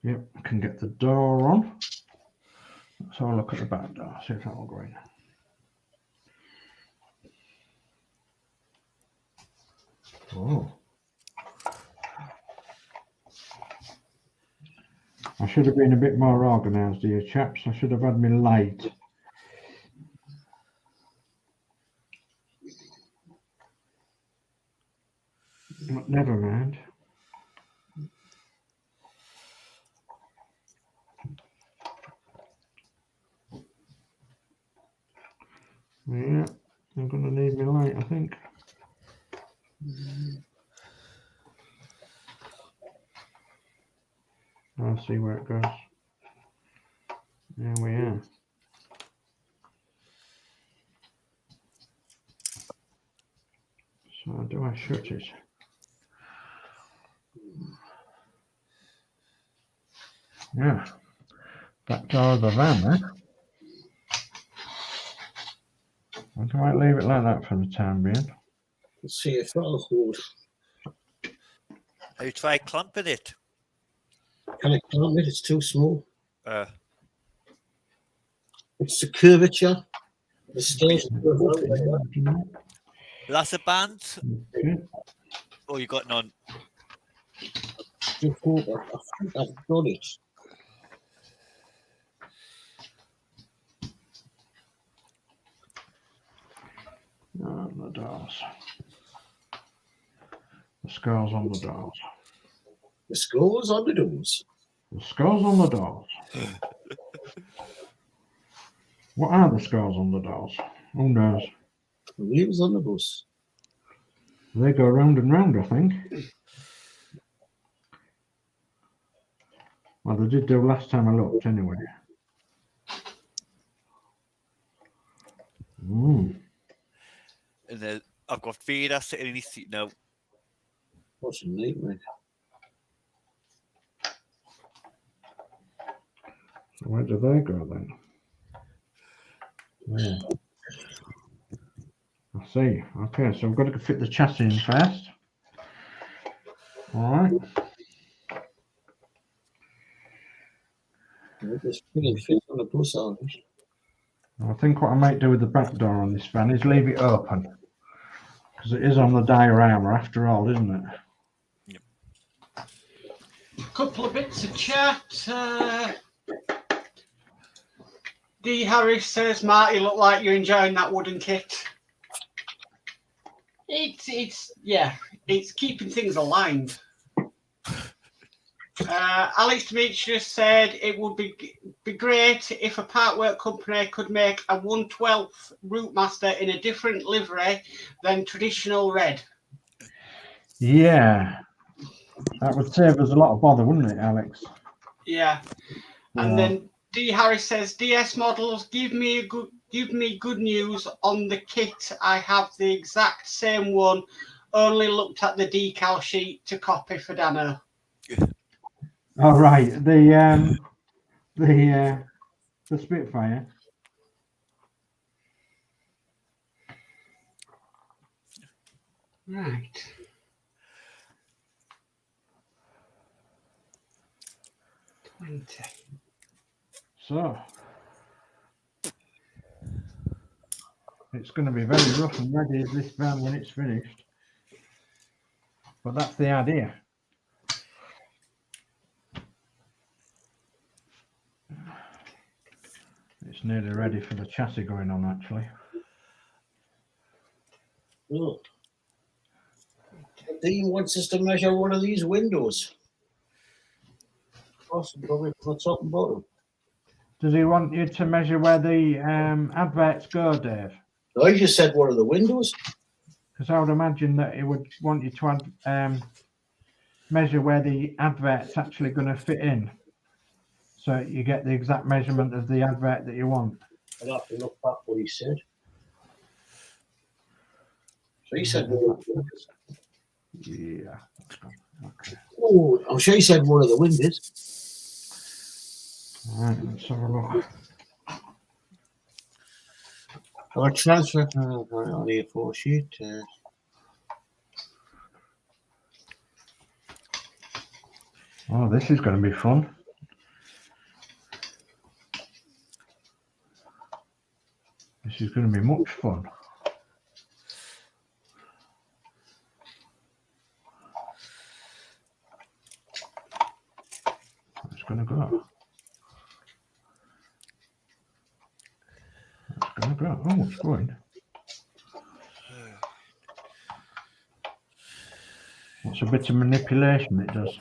yep, I can get the door on. Let's have a look at the back door, see if that will go in. Oh. I should have been a bit more organised here, chaps. I should have had me light. But never mind. Yeah, I'm going to need me light, I think. I'll see where it goes. There we are. So do I shut it? Yeah. Back door of the van, eh? Or do I leave it like that for the time being? Let's see if that'll hold. Have you tried clamping it? Can it clamp it? It's too small. It's the curvature. The stairs are curved out like that. That's a band? Okay. Oh, you got none. Just hope I think I've got it. On the doors. The skulls on the doors. The scores on the doors. The skulls on the doors. What are the skulls on the doors? Who knows? The wheels on the bus. They go round and round, I think. Well, they did do last time I looked, anyway. And then I've got Vader sitting in his seat now. What's a nightmare? So where do they go then? Yeah. I see. Okay, so I've got to fit the chassis in first. All right. It's pretty fit on the bus, aren't it? I think what I might do with the back door on this van is leave it open. Because it is on the diorama after all, isn't it? Couple of bits of chat. D. Harris says, Marty, look like you're enjoying that wooden kit. It's keeping things aligned. Alex Demetrius said it would be great if a part work company could make a 1/12 Routemaster in a different livery than traditional red. Yeah. That would save us a lot of bother, wouldn't it, Alex? Yeah. And then D. Harris says, DS models, give me good news on the kit. I have the exact same one. Only looked at the decal sheet to copy for Danno. All right. The Spitfire. Right. So it's going to be very rough and ready as this van when it's finished. But that's the idea. It's nearly ready for the chassis going on, actually. Oh. Dean wants us to measure one of these windows. Probably for top and bottom. Does he want you to measure where the adverts go, Dave? I just said one of the windows. Because I would imagine that he would want you to measure where the advert's actually going to fit in. So you get the exact measurement of the advert that you want. I'd have to look back what he said. So he said, yeah. Okay. Oh, I'm sure he said one of the windows. All right, let's have a look. Our transfer on the A4 sheet. Oh, this is going to be fun. This is going to be much fun. Let's going to go. It's going to go. Oh, it's going. What's a bit of manipulation it does?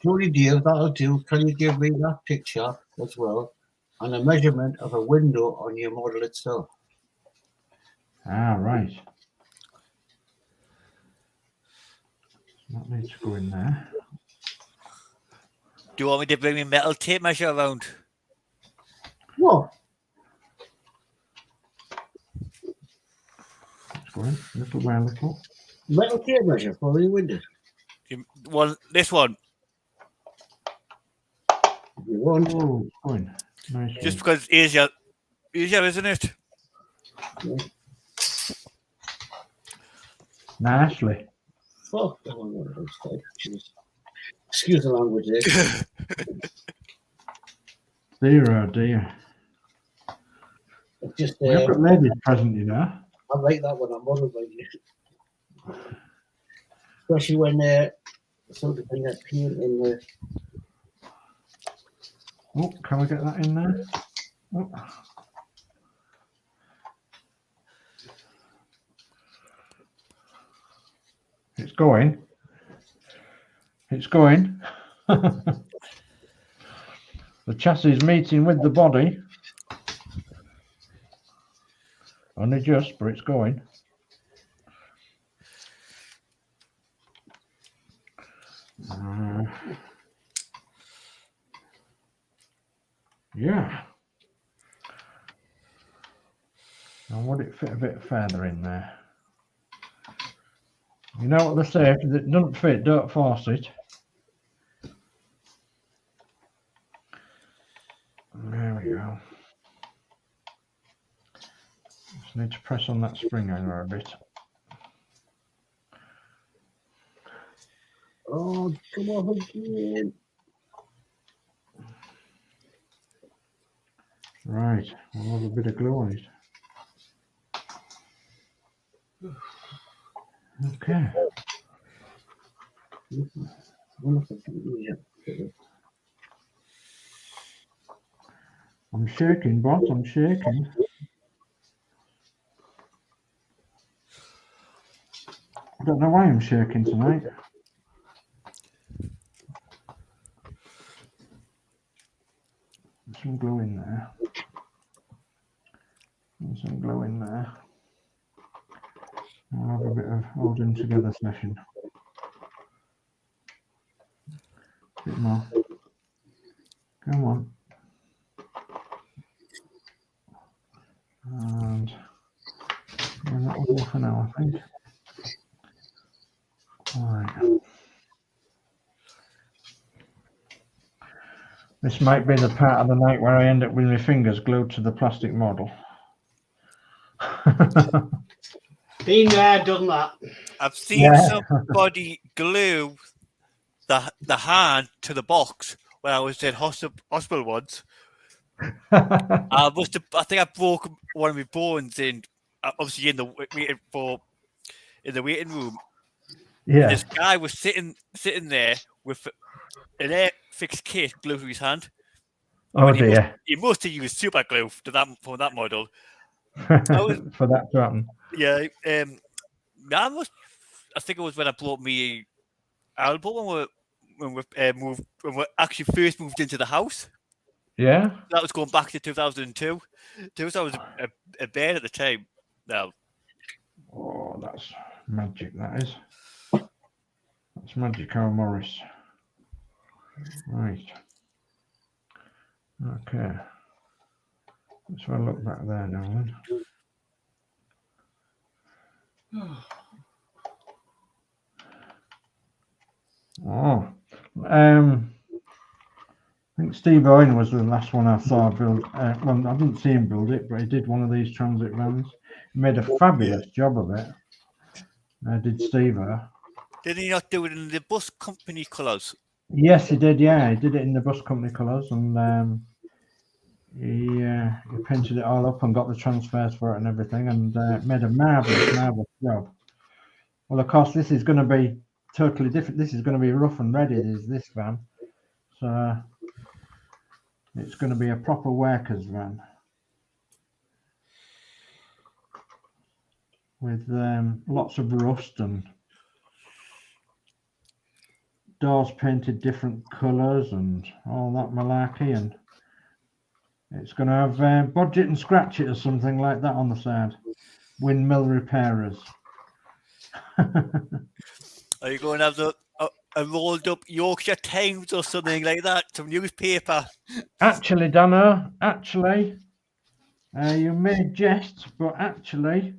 Geordie Dave, that'll do. Can you give me that picture as well? And a measurement of a window on your model itself. Ah, right. That needs to go in there. Do you want me to bring my metal tape measure around? What? It's going. Little by little. Metal tape measure for the window. Well, this one. You want? Oh, it's going. Nice. Just because it's easier, isn't it? Yeah. Nicely. Fuck. Excuse the language there. Dear, oh dear. It's just, We've got ladies present, you know. I like that when I'm bothered by you. Especially when something that paint in the. Oh, can we get that in there? Oh. It's going. It's going. The chassis is meeting with the body. Only just, but it's going. Yeah. Now would it fit a bit further in there? You know what they say, if it doesn't fit, don't force it. There we go. Just need to press on that spring hanger a bit. Oh, come on again. Right, we'll have a bit of glue on it. Okay. I'm shaking, boss, I'm shaking. I don't know why I'm shaking tonight. Some glue in there. And some glue in there. I'll have a bit of holding together session. A bit more. Come on. And that will do for now, I think. All right. This might be the part of the night where I end up with my fingers glued to the plastic model. Been there, done that. I've seen somebody glue the hand to the box when I was in hospital once. I think I broke one of my bones in, obviously in the waiting room. Yeah. This guy was sitting there with an air fixed kit glued to his hand. Oh dear. He must have used super glue for that model. For that to happen. Yeah. I think it was when I brought me elbow when we actually first moved into the house. Yeah. That was going back to 2002. So I was a bear at the time. Now. Oh, that's magic. That is. That's magic, Carl Morris. Right. Okay. Let's have a look back there now then. Oh. I think Steve Owen was the last one I saw build. Well, I didn't see him build it, but he did one of these transit vans. He made a fabulous job of it. Did Steve? Did he not do it in the bus company colours? Yes, he did. Yeah, he did it in the bus company colours, and he painted it all up and got the transfers for it and everything, and made a marvelous job. Well, of course, this is going to be totally different. This is going to be rough and ready. Is this van? it's going to be a proper worker's van with lots of rust and doors painted different colours and all that malarkey, and it's going to have budget and scratch it or something like that on the side. Windmill repairers. Are you going to have a rolled up Yorkshire Times or something like that? Some newspaper? Actually, Danno, you may jest, but actually,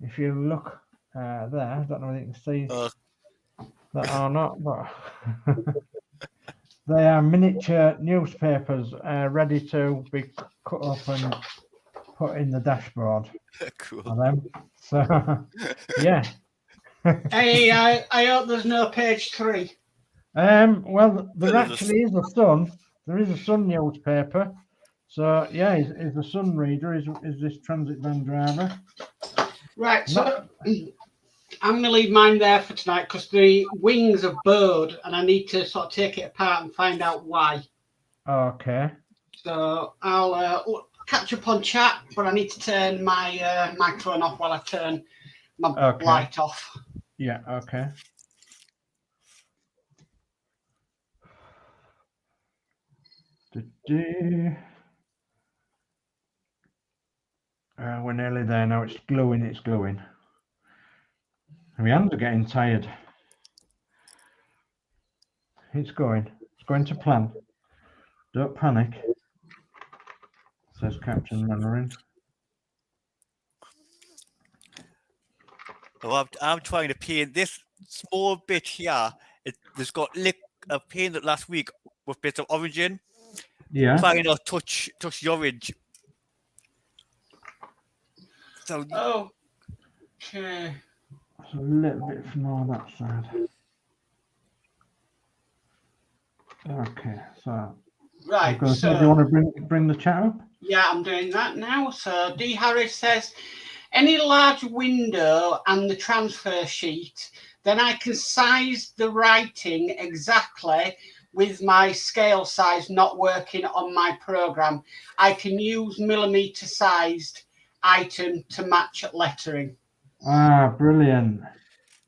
if you look there, I don't know whether you can see that or not, but they are miniature newspapers ready to be cut up and put in the dashboard. Cool. For them. So, yeah. Hey, I hope there's no page 3. Well, there actually is a Sun. There is a Sun newspaper. So, yeah, is the Sun reader, is this transit van driver. Right, so I'm going to leave mine there for tonight because the wings are bowed and I need to sort of take it apart and find out why. Okay. So I'll catch up on chat, but I need to turn my microphone off while I turn my light off. Yeah, okay. We're nearly there now. It's glowing. My hands are getting tired. It's going to plan. Don't panic, says Captain Mannering. Well, I'm trying to paint this small bit here. There's got a paint last week with bits of orange in. Yeah. Trying to touch the orange. So okay. A little bit from all that side. Okay, so right. So do you want to bring the chat up? Yeah, I'm doing that now. So D Harris says, any large window and the transfer sheet, then I can size the writing exactly with my scale size not working on my program. I can use millimeter sized item to match lettering. Ah, brilliant.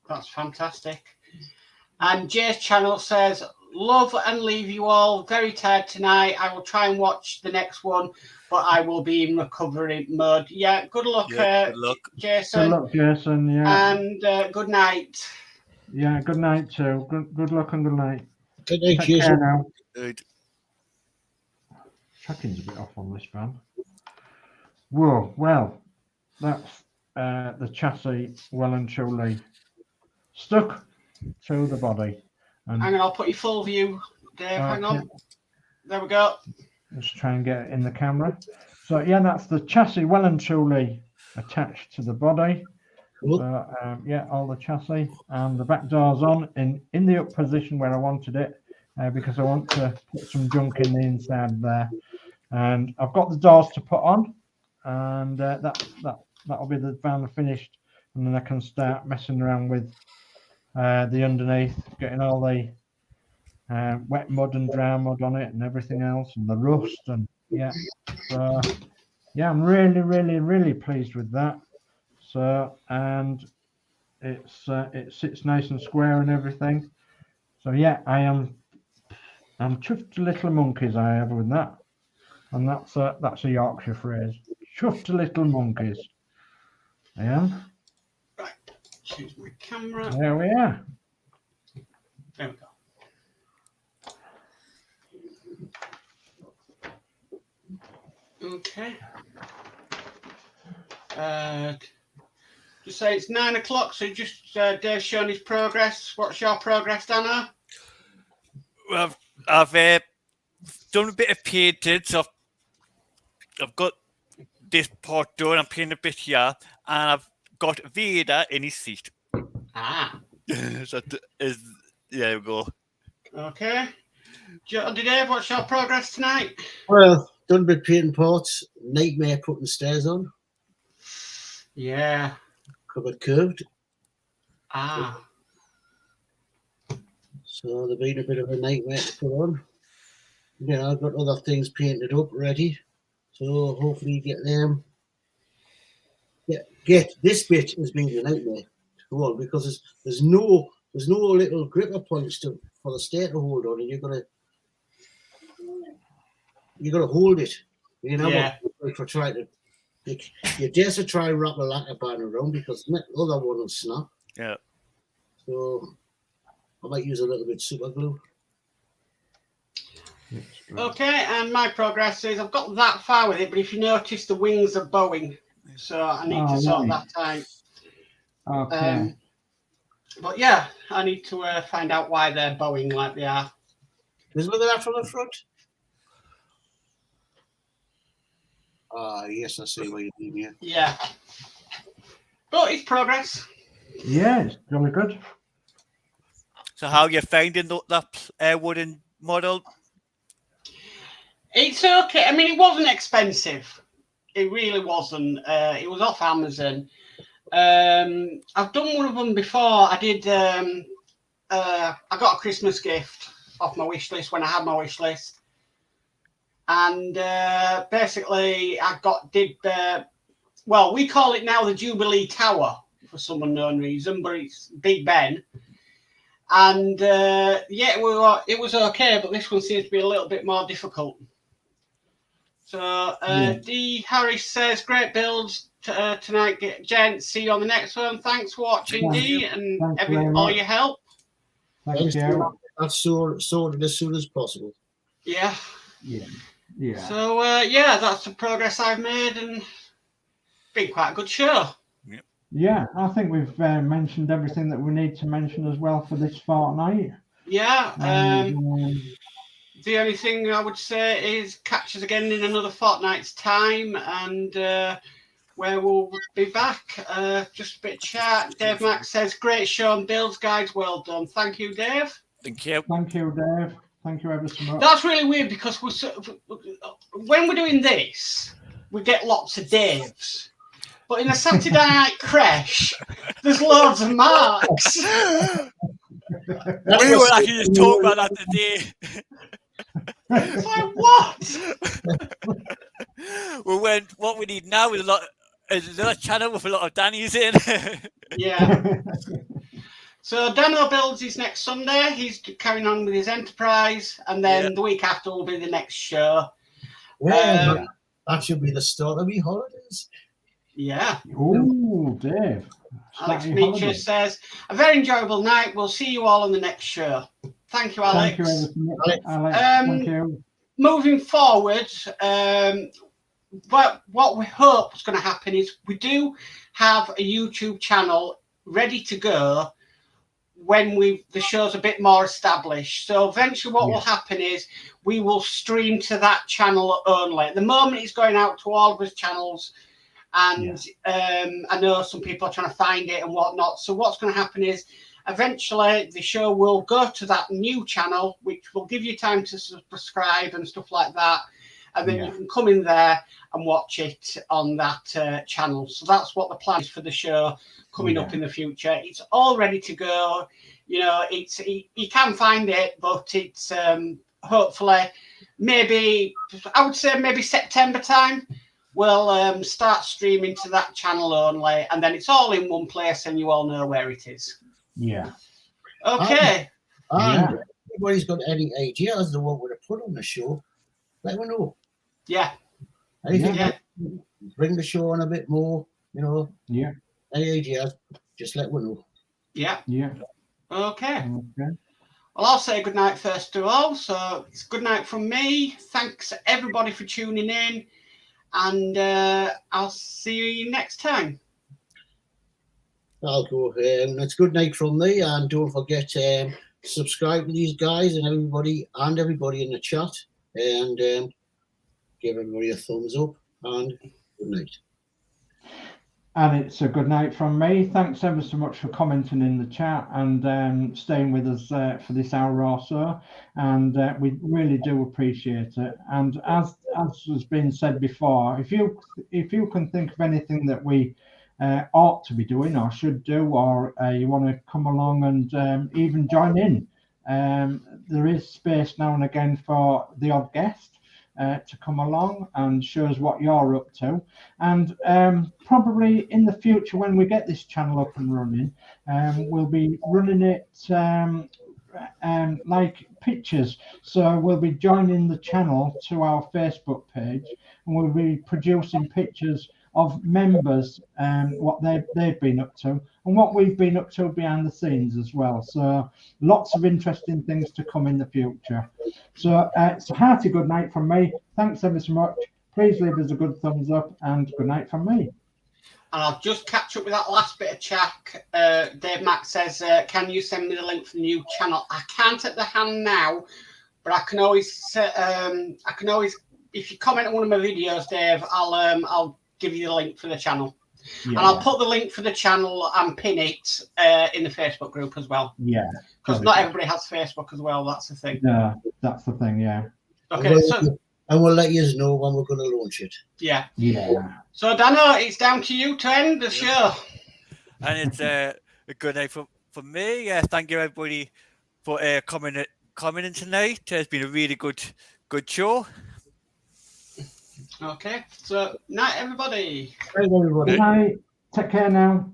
That's fantastic. And Jay's channel says, love and leave you all very tired tonight. I will try and watch the next one, but I will be in recovery mode. Yeah, good luck, good luck. Jason. Good luck, Jason. Yeah. And good night. Yeah, good night too. Good luck and good night. Good night, Take care now. Good. Tracking's a bit off on this van. Whoa, well, that's the chassis well and truly stuck to the body. And hang on, I'll put you full view, Dave. Hang on. There we go. Let's try and get it in the camera. So, yeah, that's the chassis well and truly attached to the body. So, yeah, all the chassis and the back door's on in the up position where I wanted it because I want to put some junk in the inside there. And I've got the doors to put on, and that'll be the van finished, and then I can start messing around with the underneath, getting all the wet mud and dry mud on it and everything else, and the rust, and yeah. So yeah, I'm really pleased with that. So, and it sits nice and square and everything. So yeah, I'm chuffed to little monkeys I have with that. And that's a Yorkshire phrase. Chuffed to little monkeys. I am. Right, choose my camera. There we are. There we go. Okay. Just say it's 9 o'clock, so just Dave's showing his progress. What's your progress, Danno? Well, I've done a bit of painting, so I've got this part done. I'm painting a bit here, and I've got Vader in his seat. Ah. So there we go. Okay. Geordie Dave, what's your progress tonight? Well, done a bit of painting parts. Nightmare putting stairs on. Yeah. Cupboard curved. Ah. So they've been a bit of a nightmare to put on. you know, I've got other things painted up ready. So hopefully get them. Get this bit has been a nightmare to go on because there's no little gripper points for the stair to hold on, and you're gonna hold it. You know, like for trying to. You dare to try and wrap a lacquer band around because the other one will snap. Yeah. So I might use a little bit of super glue. Okay, and my progress is I've got that far with it, but if you notice, the wings are bowing, so I need to sort that out. Okay. But yeah, I need to find out why they're bowing like they are. Is look at that from the front. Yes, I see what you mean. Yeah. Yeah. But it's progress. Yeah, it's really good. So how are you finding that wooden model? It's okay. I mean, it wasn't expensive. It really wasn't. It was off Amazon. I've done one of them before. I did. I got a Christmas gift off my wish list when I had my wish list, and basically I well, we call it now the Jubilee Tower for some unknown reason, but it's Big Ben. And yeah, it was okay, but this one seems to be a little bit more difficult. So D Harris says, great builds tonight, gents. See you on the next one. Thanks for watching, D, and all your help. Thank you. That's sorted as soon as possible. Yeah. Yeah. So yeah, that's the progress I've made, and been quite a good show. Yeah, I think we've mentioned everything that we need to mention as well for this fortnight. Yeah. The only thing I would say is catch us again in another fortnight's time, and where we'll be back. Just a bit of chat. Dave Max says, great show on builds, guys. Well done. Thank you, Dave. Thank you. Thank you, Dave. Thank you ever so much. That's really weird because when we're doing this, we get lots of Daves. But in a Saturday night crash, there's loads of Marks. We were actually just talking about that today. It's like, what? Well, what we need now is another channel with a lot of Danny's in. Yeah. So Danno Builds is next Sunday. He's carrying on with his enterprise, and then the week after will be the next show. Well, that should be the start of my holidays. Yeah. Oh, Dave. Alex Meacher says, a very enjoyable night. We'll see you all on the next show. Thank you, Alex. Thank you ever so much, Alex. Thank you. Moving forward, but what we hope is going to happen is we do have a YouTube channel ready to go when the show's a bit more established. So eventually what will happen is we will stream to that channel only. At the moment, it's going out to all of his channels, and I know some people are trying to find it and whatnot. So what's going to happen is eventually the show will go to that new channel, which will give you time to subscribe and stuff like that. And then you can come in there and watch it on that channel. So that's what the plan is for the show coming up in the future. It's all ready to go. You know, you can find it, but it's hopefully maybe, I would say maybe September time, we'll start streaming to that channel only. And then it's all in one place and you all know where it is. Yeah. Okay. And anybody's got any ideas they want to put on the show, let me know. Yeah. Anything bring the show on a bit more, you know. Yeah. Any ideas, just let me know. Yeah. Yeah. Okay. Well, I'll say good night first of all. So it's good night from me. Thanks everybody for tuning in, and I'll see you next time. I'll go. It's good night from me, and don't forget subscribe to these guys and everybody in the chat, and give everybody a thumbs up, and good night. And it's a good night from me. Thanks ever so much for commenting in the chat and staying with us for this hour or so. And we really do appreciate it. And as has been said before, if you can think of anything that we ought to be doing or should do, or you want to come along and even join in, there is space now and again for the odd guest to come along and show us what you're up to. And probably in the future, when we get this channel up and running, we'll be running it like pictures. So we'll be joining the channel to our Facebook page, and we'll be producing pictures of members and what they've been up to and what we've been up to behind the scenes as well. So lots of interesting things to come in the future. So it's a hearty good night from me. Thanks ever so much. Please leave us a good thumbs up, and good night from me. And I'll just catch up with that last bit of chat. Dave Mack says, can you send me the link for the new channel? I can't at the hand now, but I can always if you comment on one of my videos, Dave, I'll give you the link for the channel. Yeah. And I'll put the link for the channel and pin it in the Facebook group as well. Yeah. Because not everybody has Facebook as well. That's the thing. Yeah, that's the thing. Yeah. Okay. And we'll let you know when we're going to launch it. Yeah. Yeah. So, Danno, it's down to you to end the show. And it's a good night for me. Thank you, everybody, for coming in tonight. It's been a really good show. Okay. So, night, everybody. Night, everybody. Good night. Take care now.